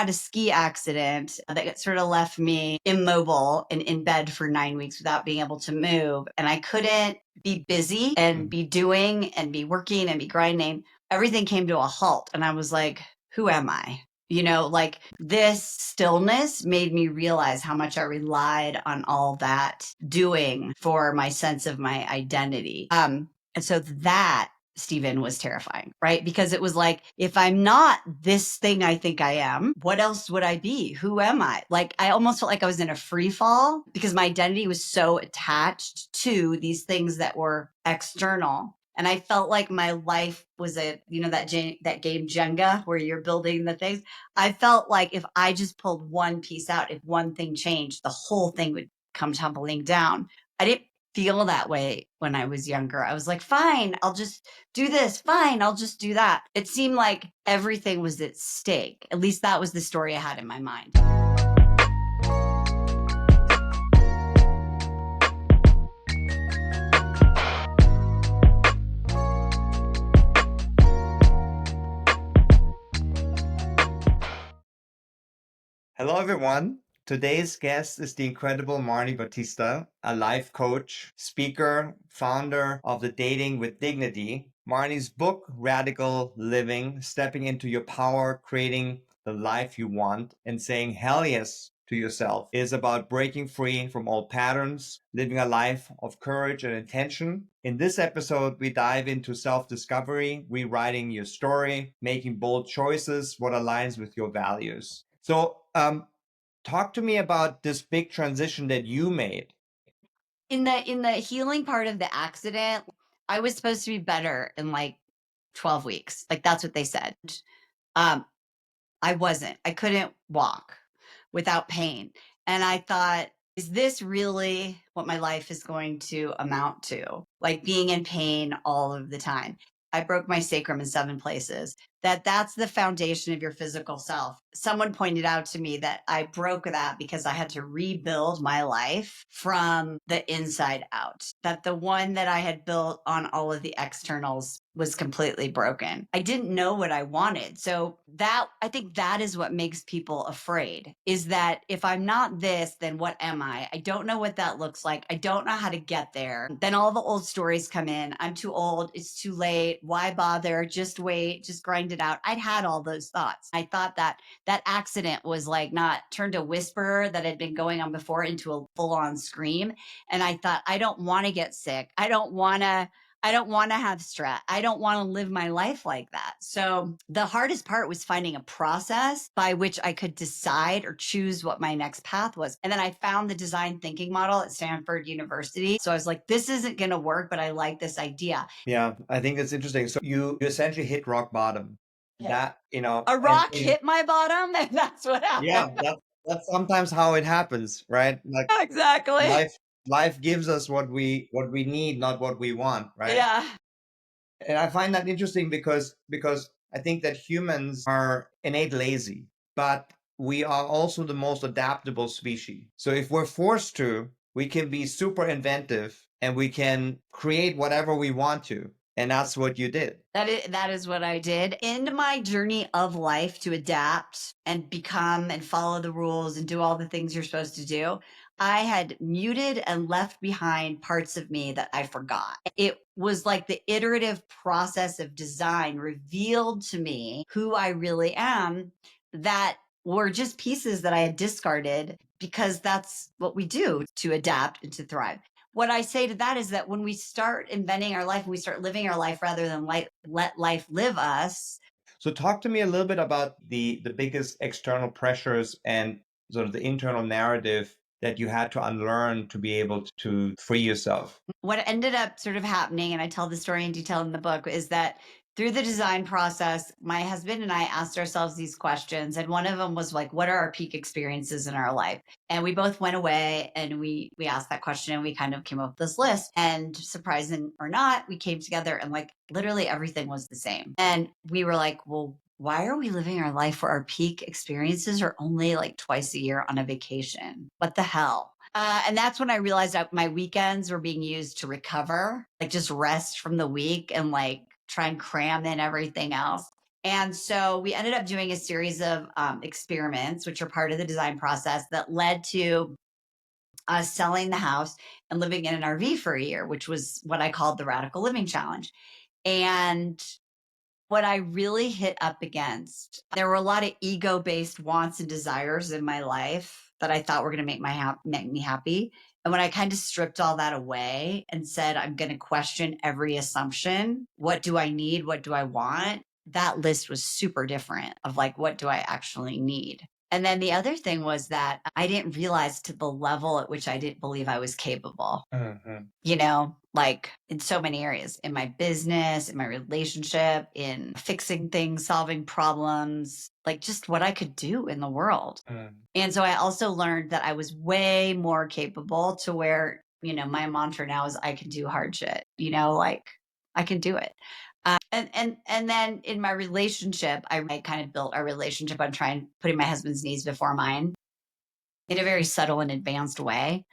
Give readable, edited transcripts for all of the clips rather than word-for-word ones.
had a ski accident that sort of left me immobile and in bed for 9 weeks without being able to move. And I couldn't be busy and be doing and be working and be grinding. Everything came to a halt. And I was like, who am I? Like this stillness made me realize how much I relied on all that doing for my sense of my identity. And so that, Stephen, was terrifying, right? Because it was like, if I'm not this thing I think I am, what else would I be? Who am I? Like, I almost felt like I was in a free fall because my identity was so attached to these things that were external. And I felt like my life was that game Jenga where you're building the things. I felt like if I just pulled one piece out, if one thing changed, the whole thing would come tumbling down. I didn't feel that way when I was younger. I was like, fine, I'll just do this. Fine, I'll just do that. It seemed like everything was at stake. At least that was the story I had in my mind. Hello, everyone. Today's guest is the incredible Marni Battista, a life coach, speaker, founder of the Dating with Dignity. Marni's book, Radical Living, Stepping into Your Power, Creating the Life You Want, and saying hell yes to yourself, is about breaking free from old patterns, living a life of courage and intention. In this episode, we dive into self-discovery, rewriting your story, making bold choices, what aligns with your values. So, talk to me about this big transition that you made. In the healing part of the accident, I was supposed to be better in like 12 weeks. Like that's what they said. I wasn't. I couldn't walk without pain. And I thought, is this really what my life is going to amount to? Like being in pain all of the time. I broke my sacrum in 7 places. That's the foundation of your physical self. Someone pointed out to me that I broke that because I had to rebuild my life from the inside out. That the one that I had built on all of the externals was completely broken. I didn't know what I wanted. So I think that is what makes people afraid, is that if I'm not this, then what am I? I don't know what that looks like. I don't know how to get there. Then all the old stories come in. I'm too old. It's too late. Why bother? Just wait, just grind it out. I'd had all those thoughts. I thought that accident was like not turned a whisper that had been going on before into a full-on scream. And I thought, I don't want to get sick. I don't want to have stress. I don't want to live my life like that. So the hardest part was finding a process by which I could decide or choose what my next path was. And then I found the design thinking model at Stanford University. So I was like, this isn't going to work, but I like this idea. Yeah, I think it's interesting. So you essentially hit rock bottom. Yeah. That, A rock hit my bottom, and that's what happened. yeah, that's sometimes how it happens, right? Like Exactly. life gives us what we need, not what we want, right? Yeah. And I find that interesting because I think that humans are innate lazy, but we are also the most adaptable species. So if we're forced to, we can be super inventive and we can create whatever we want to. And that's what you did. That is what I did. In my journey of life to adapt and become and follow the rules and do all the things you're supposed to do, I had muted and left behind parts of me that I forgot. It was like the iterative process of design revealed to me who I really am, that were just pieces that I had discarded because that's what we do to adapt and to thrive. What I say to that is that when we start inventing our life and we start living our life rather than let life live us. So talk to me a little bit about the biggest external pressures and sort of the internal narrative that you had to unlearn to be able to free yourself. What ended up sort of happening, and I tell the story in detail in the book, is that through the design process, my husband and I asked ourselves these questions. And one of them was like, what are our peak experiences in our life? And we both went away and we asked that question and we kind of came up with this list. And surprising or not, we came together and like literally everything was the same. And we were like, well, why are we living our life where our peak experiences are only like twice a year on a vacation? What the hell? And that's when I realized that my weekends were being used to recover, like just rest from the week and like try and cram in everything else. And so we ended up doing a series of experiments, which are part of the design process, that led to us selling the house and living in an RV for a year, which was what I called the Radical Living Challenge. And what I really hit up against, there were a lot of ego-based wants and desires in my life that I thought were going to make me happy. And when I kind of stripped all that away and said, I'm going to question every assumption, what do I need? What do I want? That list was super different of like, what do I actually need? And then the other thing was that I didn't realize to the level at which I didn't believe I was capable, like in so many areas, in my business, in my relationship, in fixing things, solving problems, like just what I could do in the world. And so I also learned that I was way more capable to where, my mantra now is I can do hard shit, like I can do it. And then in my relationship, I kind of built our relationship on putting my husband's needs before mine in a very subtle and advanced way.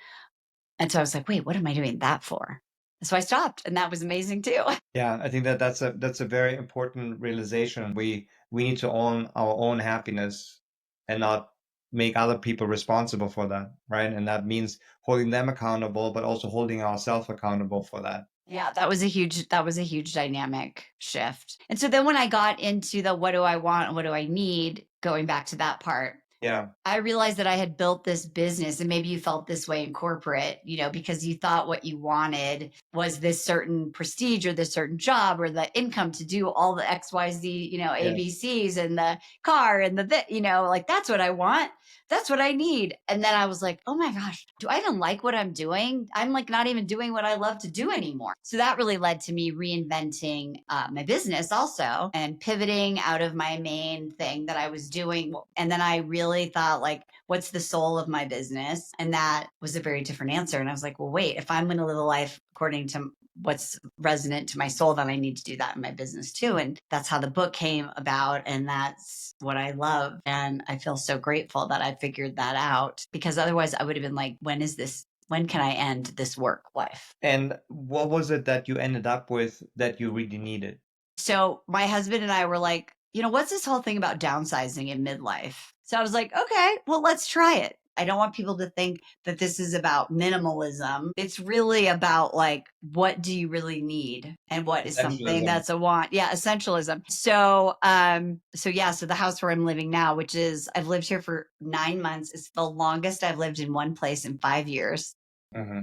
And so I was like, wait, what am I doing that for? So I stopped, and that was amazing too. Yeah, I think that's a very important realization. We need to own our own happiness and not make other people responsible for that, right? And that means holding them accountable, but also holding ourselves accountable for that. Yeah, that was a huge dynamic shift. And so then when I got into the what do I want and what do I need, going back to that part, Yeah, I realized that I had built this business, and maybe you felt this way in corporate, because you thought what you wanted was this certain prestige or this certain job or the income to do all the XYZ, yeah, ABCs and the car and like that's what I want. That's what I need. And then I was like, oh my gosh, do I even like what I'm doing? I'm like not even doing what I love to do anymore. So that really led to me reinventing my business also and pivoting out of my main thing that I was doing. And then I really thought, like, what's the soul of my business? And that was a very different answer. And I was like, well, wait, if I'm going to live a life according to what's resonant to my soul, then I need to do that in my business too. And that's how the book came about. And that's what I love. And I feel so grateful that I figured that out, because otherwise I would have been like, when can I end this work life? And what was it that you ended up with that you really needed? So my husband and I were like, what's this whole thing about downsizing in midlife? So I was like, okay, well, let's try it. I don't want people to think that this is about minimalism. It's really about like, what do you really need? And what is something Essentialism. that's a want? Yeah, essentialism. So the house where I'm living now, which is, I've lived here for 9 months. It's the longest I've lived in one place in 5 years. Hmm.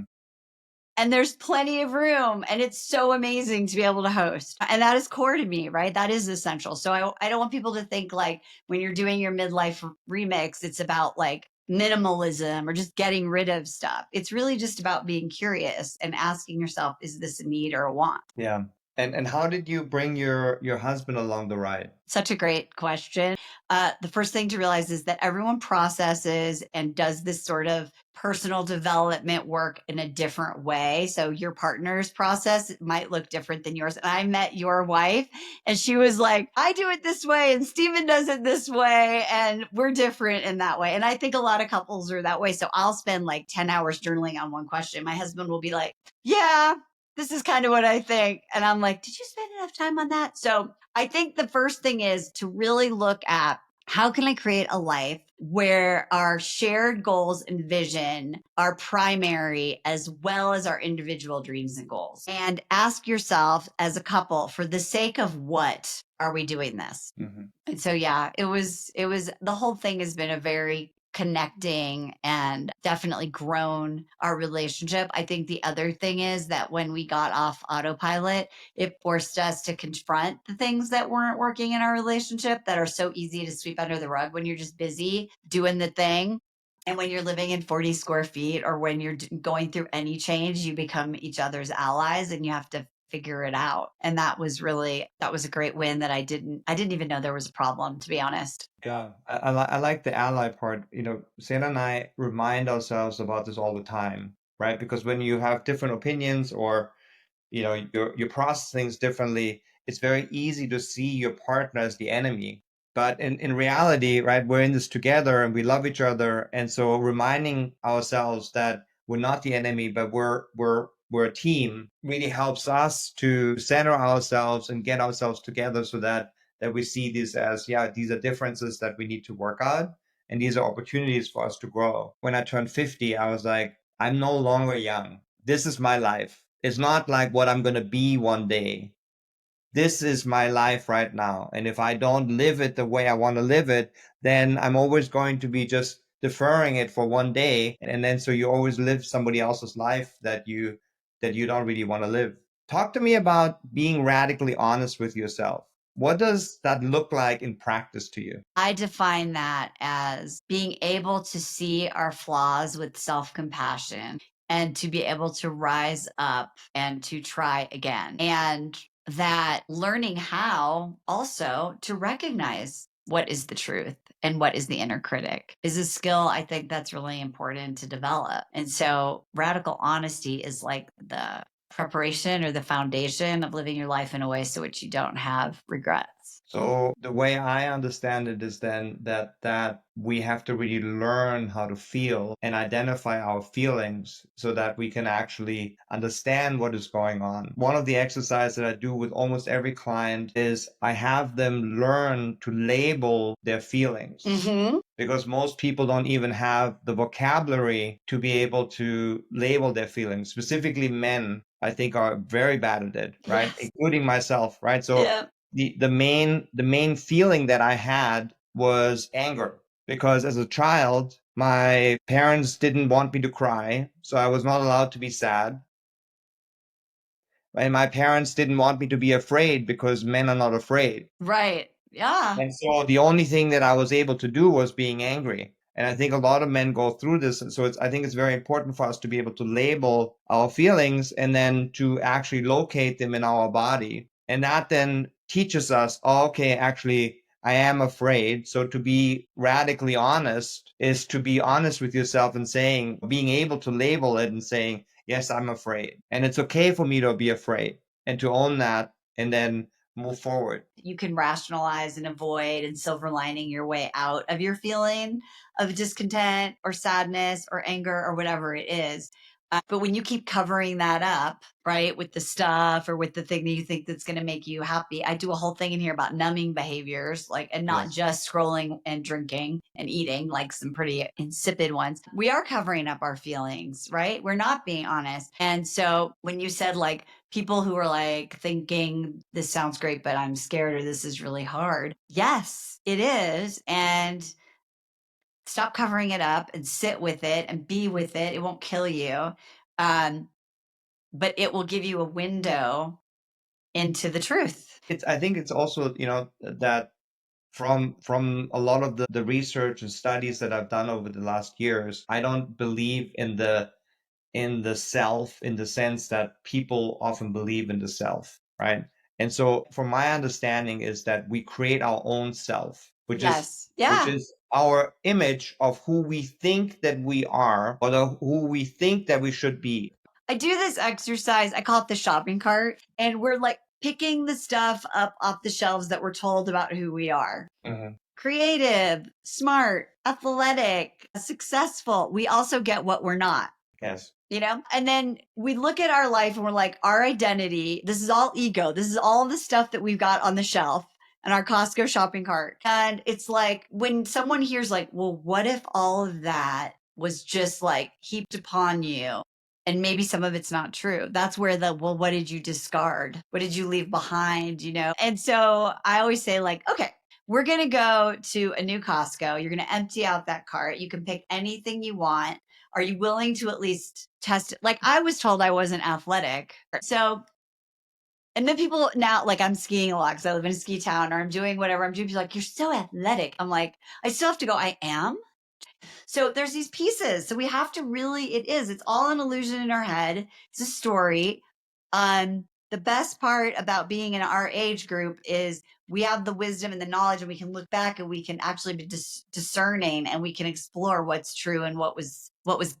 And there's plenty of room, and it's so amazing to be able to host, and that is core to me, right? That is essential. So I don't want people to think like when you're doing your midlife remix, it's about like minimalism or just getting rid of stuff. It's really just about being curious and asking yourself, is this a need or a want? Yeah. And how did you bring your husband along the ride? Such a great question. The first thing to realize is that everyone processes and does this sort of personal development work in a different way. So your partner's process might look different than yours. And I met your wife, and she was like, I do it this way, and Steven does it this way, and we're different in that way. And I think a lot of couples are that way. So I'll spend like 10 hours journaling on one question. My husband will be like, yeah, this is kind of what I think. And I'm like, did you spend enough time on that? So I think the first thing is to really look at, how can I create a life where our shared goals and vision are primary as well as our individual dreams and goals? And ask yourself as a couple, for the sake of what are we doing this? Hmm. And so, yeah, it was the whole thing has been a very connecting and definitely grown our relationship. I think the other thing is that when we got off autopilot, it forced us to confront the things that weren't working in our relationship that are so easy to sweep under the rug when you're just busy doing the thing. And when you're living in 40 square feet, or when you're going through any change, you become each other's allies and you have to figure it out. And that was a great win that I didn't even know there was a problem, to be honest. Yeah, I like the ally part. Sarah and I remind ourselves about this all the time, right? Because when you have different opinions, or you process things differently, it's very easy to see your partner as the enemy. But in reality, right, we're in this together and we love each other. And so reminding ourselves that we're not the enemy, but we're a team, really helps us to center ourselves and get ourselves together so that that we see these as, these are differences that we need to work out. And these are opportunities for us to grow. When I turned 50, I was like, I'm no longer young. This is my life. It's not like what I'm going to be one day. This is my life right now. And if I don't live it the way I want to live it, then I'm always going to be just deferring it for one day. And then so you always live somebody else's life that you don't really want to live. Talk to me about being radically honest with yourself. What does that look like in practice to you? I define that as being able to see our flaws with self compassion and to be able to rise up and to try again. And that learning how also to recognize what is the truth and what is the inner critic is a skill I think that's really important to develop. And so radical honesty is like the preparation or the foundation of living your life in a way so which you don't have regrets. So the way I understand it is then that we have to really learn how to feel and identify our feelings so that we can actually understand what is going on. One of the exercises that I do with almost every client is I have them learn to label their feelings. Mm-hmm. Because most people don't even have the vocabulary to be able to label their feelings. Specifically, men, I think, are very bad at it, right? Yes. Including myself, right? So Yeah. the main feeling that I had was anger, because as a child, my parents didn't want me to cry, so I was not allowed to be sad. And my parents didn't want me to be afraid because men are not afraid. Right. Yeah. And so the only thing that I was able to do was being angry. And I think a lot of men go through this. And so I think it's very important for us to be able to label our feelings and then to actually locate them in our body. And that then teaches us, oh, okay, actually, I am afraid. So to be radically honest is to be honest with yourself and saying, being able to label it and saying, yes, I'm afraid. And it's okay for me to be afraid and to own that and then move forward. You can rationalize and avoid and silver lining your way out of your feeling of discontent or sadness or anger or whatever it is. But when you keep covering that up, right, with the stuff or with the thing that you think that's going to make you happy, I do a whole thing in here about numbing behaviors, like, and not Yes. just scrolling and drinking and eating, like some pretty insipid ones. We are covering up our feelings, right? We're not being honest. And so when you said, like, people who are like thinking this sounds great, but I'm scared or this is really hard. Yes, it is. And stop covering it up and sit with it and be with it. It won't kill you. Um, but it will give you a window into the truth. I think it's also, that from a lot of the research and studies that I've done over the last years, I don't believe in the self in the sense that people often believe in the self, right? And so from my understanding is that we create our own self, which Yes. Yeah. is our image of who we think that we are or who we think that we should be. I do this exercise. I call it the shopping cart. And we're like picking the stuff up off the shelves that we're told about who we are. Mhm. Creative, smart, athletic, successful. We also get what we're not. Yes. And then we look at our life and we're like, our identity, this is all ego. This is all the stuff that we've got on the shelf and our Costco shopping cart. And it's like when someone hears like, well, what if all of that was just like heaped upon you? And maybe some of it's not true. That's where well, what did you discard? What did you leave behind? And so I always say like, okay, we're going to go to a new Costco. You're going to empty out that cart. You can pick anything you want. Are you willing to at least test it? Like I was told I wasn't athletic. So, and then people now, like I'm skiing a lot because I live in a ski town or I'm doing whatever I'm doing. People are like, you're so athletic. I'm like, I still have to go, I am. So there's these pieces. So we have to really, it's all an illusion in our head. It's a story. The best part about being in our age group is we have the wisdom and the knowledge and we can look back and we can actually be discerning and we can explore what's true and what was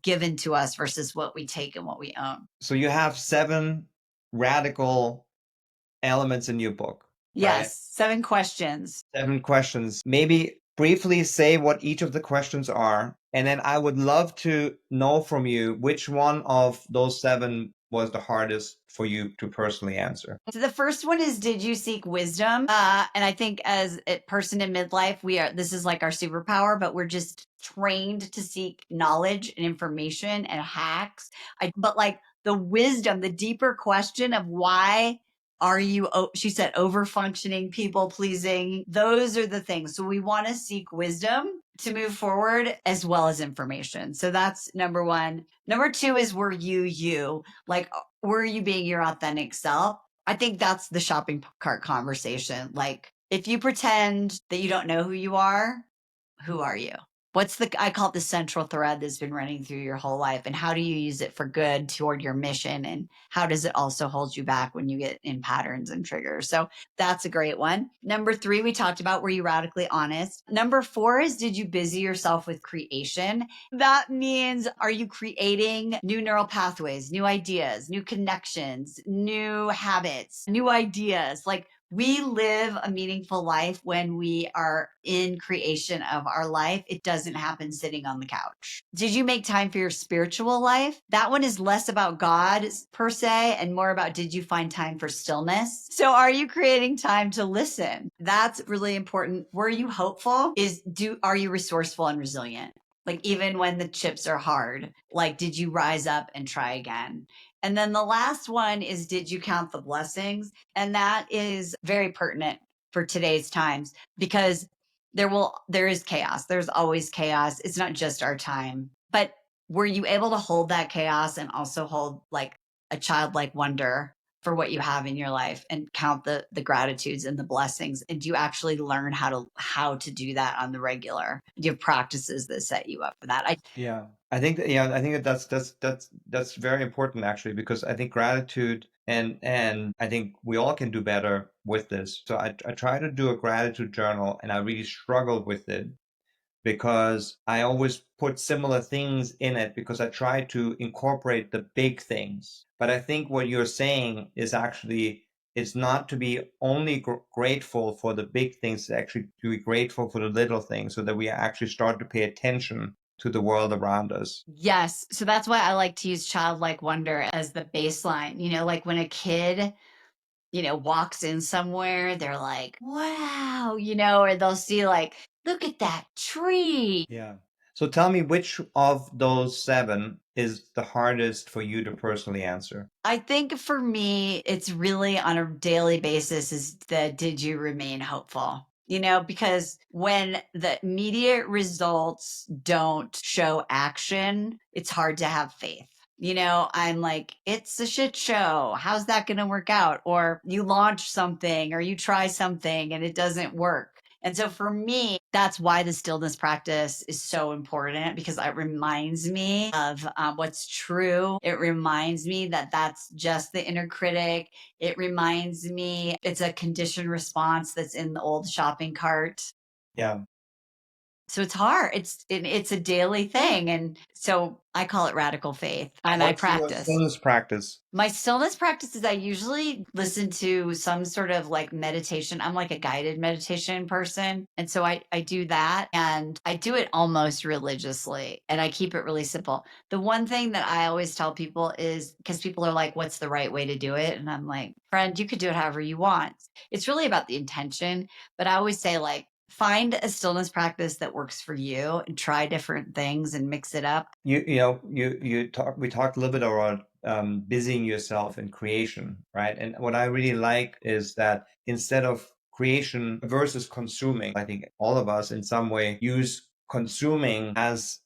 given to us versus what we take and what we own. So you have 7 radical elements in your book. Yes, right? 7 questions. 7 questions. Maybe briefly say what each of the questions are. And then I would love to know from you which one of those 7 was the hardest for you to personally answer? So the first one is, did you seek wisdom? And I think as a person in midlife, this is like our superpower, but we're just trained to seek knowledge and information and hacks. But like the wisdom, the deeper question of why are you, she said, over functioning, people pleasing. Those are the things. So we want to seek wisdom to move forward as well as information. So that's number one. Number two is, were you? Like, were you being your authentic self? I think that's the shopping cart conversation. Like, if you pretend that you don't know who are you? I call it the central thread that's been running through your whole life, and how do you use it for good toward your mission? And how does it also hold you back when you get in patterns and triggers? So that's a great one. Number three, we talked about, were you radically honest? Number four is, did you busy yourself with creation? That means, are you creating new neural pathways, new ideas, new connections, new habits, new ideas? Like, we live a meaningful life when we are in creation of our life. It doesn't happen sitting on the couch. Did you make time for your spiritual life? That one is less about God per se and more about, did you find time for stillness? So are you creating time to listen? That's really important. Were you hopeful? Are you resourceful and resilient? Like, even when the chips are hard, like, did you rise up and try again? And then the last one is, did you count the blessings? And that is very pertinent for today's times, because there is chaos. There's always chaos. It's not just our time. But were you able to hold that chaos and also hold like a childlike wonder for what you have in your life, and count the gratitudes and the blessings? And do you actually learn how to do that on the regular? Do you have practices that set you up for that? Yeah, I think that that's very important actually, because I think gratitude, and I think we all can do better with this. So I try to do a gratitude journal, and I really struggled with it because I always put similar things in it because I try to incorporate the big things. But I think what you're saying is actually, it's not to be only grateful for the big things, actually to be grateful for the little things, so that we actually start to pay attention to the world around us. Yes. So that's why I like to use childlike wonder as the baseline. Like when a kid, walks in somewhere, they're like, wow, or they'll see, like, look at that tree. Yeah. So tell me, which of those seven is the hardest for you to personally answer? I think for me, it's really on a daily basis is the, did you remain hopeful? Because when the immediate results don't show action, it's hard to have faith. I'm like, it's a shit show. How's that going to work out? Or you launch something or you try something and it doesn't work. And so for me, that's why the stillness practice is so important, because it reminds me of what's true. It reminds me that that's just the inner critic. It reminds me it's a conditioned response that's in the old shopping cart. Yeah. So it's hard. It's a daily thing. And so I call it radical faith, and I What's your practice. stillness practice? My stillness practices, I usually listen to some sort of like meditation. I'm like a guided meditation person. And so I do that, and I do it almost religiously, and I keep it really simple. The one thing that I always tell people is, because people are like, what's the right way to do it? And I'm like, friend, you could do it however you want. It's really about the intention. But I always say, like, find a stillness practice that works for you and try different things and mix it up. We talked a little bit about busying yourself in creation, right? And what I really like is that instead of creation versus consuming, I think all of us in some way use consuming as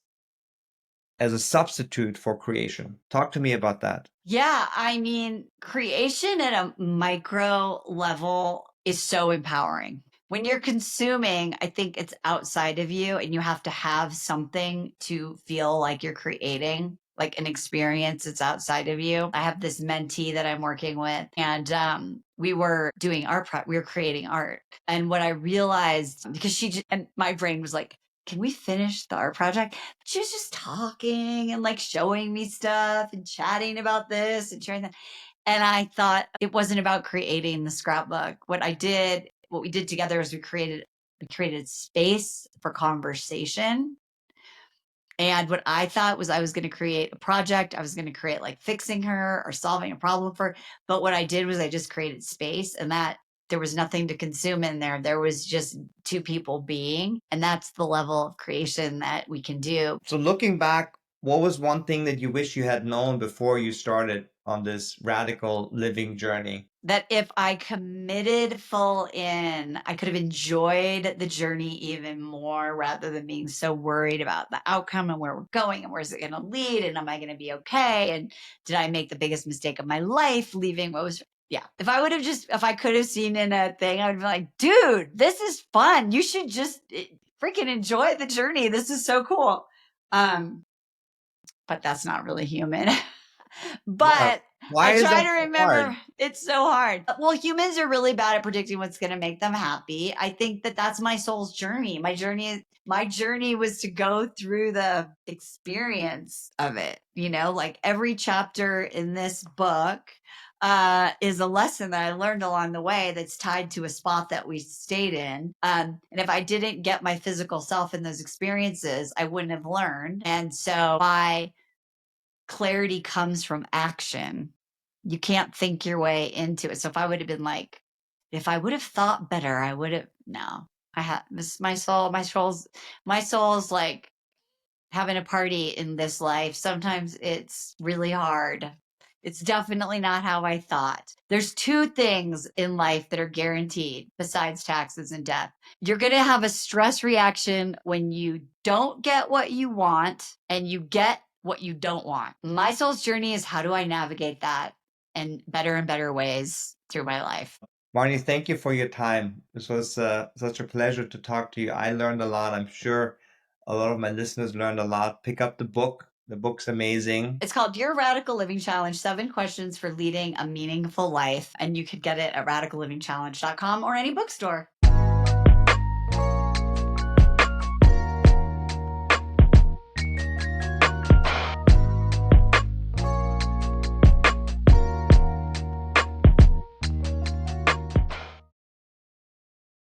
a substitute for creation. Talk to me about that. Yeah, I mean, creation at a micro level is so empowering. When you're consuming, I think it's outside of you, and you have to have something to feel like you're creating, like an experience that's outside of you. I have this mentee that I'm working with, and we were doing we were creating art. And what I realized, because and my brain was like, can we finish the art project? But she was just talking and like showing me stuff and chatting about this and sharing that. And I thought it wasn't about creating the scrapbook. What we did together is we created space for conversation. And what I thought was I was going to create a project. I was going to create like fixing her or solving a problem for her. But what I did was I just created space, and that there was nothing to consume in there. There was just two people being. And that's the level of creation that we can do. So looking back, what was one thing that you wish you had known before you started on this radical living journey? That if I committed full in, I could have enjoyed the journey even more rather than being so worried about the outcome and where we're going and where's it going to lead and am I going to be okay? And did I make the biggest mistake of my life leaving what was, yeah. If I could have seen in a thing, I would be like, dude, this is fun. You should just freaking enjoy the journey. This is so cool. But that's not really human. Yeah. But Why I is try that to so hard? remember it's so hard. Well, humans are really bad at predicting what's going to make them happy. I think that that's my soul's journey. My journey was to go through the experience of it, like every chapter in this book is a lesson that I learned along the way that's tied to a spot that we stayed in. And if I didn't get my physical self in those experiences, I wouldn't have learned. And so clarity comes from action. You can't think your way into it. So if I would have thought better, I would have, no. My soul's like having a party in this life. Sometimes it's really hard. It's definitely not how I thought. There's two things in life that are guaranteed besides taxes and death. You're going to have a stress reaction when you don't get what you want and you get what you don't want. My soul's journey is how do I navigate that in better and better ways through my life. Marnie, thank you for your time. This was such a pleasure to talk to you. I learned a lot. I'm sure a lot of my listeners learned a lot. Pick up the book. The book's amazing. It's called Your Radical Living Challenge, 7 Questions for Leading a Meaningful Life. And you could get it at radicallivingchallenge.com or any bookstore.